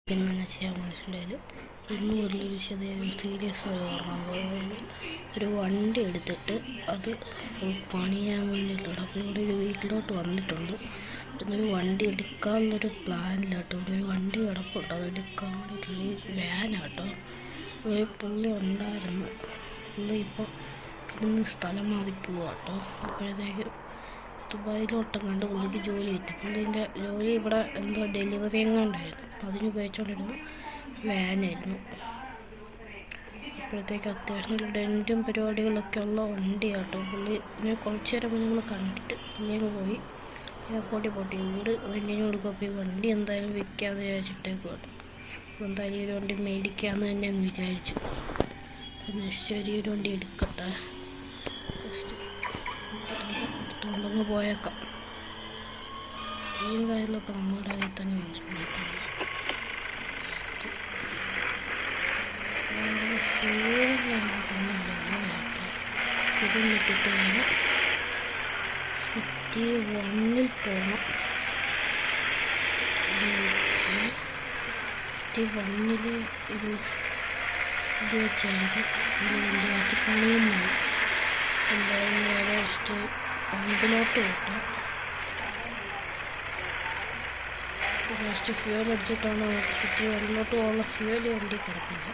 പിന്നെ ചെയ്യാൻ വന്നിട്ടുണ്ടായത് ഇന്ന് വലിയൊരു സീരിയസ് തുടങ്ങാൻ പോയത് ഒരു വണ്ടി എടുത്തിട്ട് അത് ഫുൾ പണിയാൻ വേണ്ടിയിട്ടുള്ള. അപ്പോൾ ഇവിടെ ഒരു വീട്ടിലോട്ട് വന്നിട്ടുണ്ട്. ഇന്നൊരു വണ്ടി എടുക്കാനുള്ളൊരു പ്ലാനിലാട്ടോ. ഇവിടെ ഒരു വണ്ടി കിടപ്പുണ്ട്, അത് എടുക്കാൻ വേണ്ടിയിട്ടുള്ള വാനാട്ടോ. ഒരു പുള്ളി ഉണ്ടായിരുന്നു, പുള്ളി ഇപ്പോൾ ഇവിടുന്ന് സ്ഥലം മാറി പോവാട്ടോ. അപ്പോഴത്തേക്ക് ദുബായിലോട്ടും കണ്ട് പുള്ളിക്ക് ജോലി കിട്ടും. പുള്ളീൻ്റെ ജോലി ഇവിടെ എന്തോ ഡെലിവറി എങ്ങാണ്ടായിരുന്നു. അപ്പോൾ അതിന് ഉപയോഗിച്ചുകൊണ്ടിരുന്നു വാനായിരുന്നു. അപ്പോഴത്തേക്ക് അത്യാവശ്യം ഡെൻറ്റും പരിപാടികളൊക്കെ ഉള്ള വണ്ടിയാട്ടോ. പുള്ളിനെ കുറച്ച് നേരം നമ്മൾ കണ്ടിട്ട് പുള്ളി അങ്ങ് പോയി എയർപോർട്ടിൽ പോട്ടി വീട് റെൻറ്റിന് കൊടുക്കുക. ഈ വണ്ടി എന്തായാലും വിൽക്കാമെന്ന് വിചാരിച്ചിട്ടേക്കും കേട്ടോ. അപ്പോൾ എന്തായാലും ഈ ഒരു വണ്ടി മേടിക്കാമെന്ന് തന്നെ അങ്ങ് വിചാരിച്ചു. ശരി, ഒരു വണ്ടി എടുക്കട്ടെ, എടുത്തുകൊണ്ടങ്ങ് പോയേക്കാം. തീയും കാര്യങ്ങളൊക്കെ നമ്മുടെ കയ്യിൽ തന്നെ വന്നിട്ടുണ്ട്. ഇതിട്ടിട്ട് കഴിഞ്ഞ് സിറ്റി 1 പോകണം. സിറ്റി 1 ഒരു ഇത് വെച്ചായിരുന്നു ഇതിൻ്റെ ബാക്കി പണിയുന്നത്. എന്തായാലും നേരെ ജസ്റ്റ് 1 വിട്ടാൽ ജസ്റ്റ് ഫ്യൂവൽ അടിച്ചിട്ടാണ് നമുക്ക് സിറ്റി 1 പോകാനുള്ള ഫ്യൂവൽ വണ്ടി കിടക്കില്ല.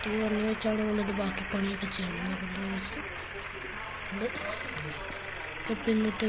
സിറ്റി 1 വെച്ചാണ് നമ്മളിത് ബാക്കി പണിയൊക്കെ ചെയ്യുന്നത്. അതുകൊണ്ട് ഇപ്പം ഇന്നത്തെ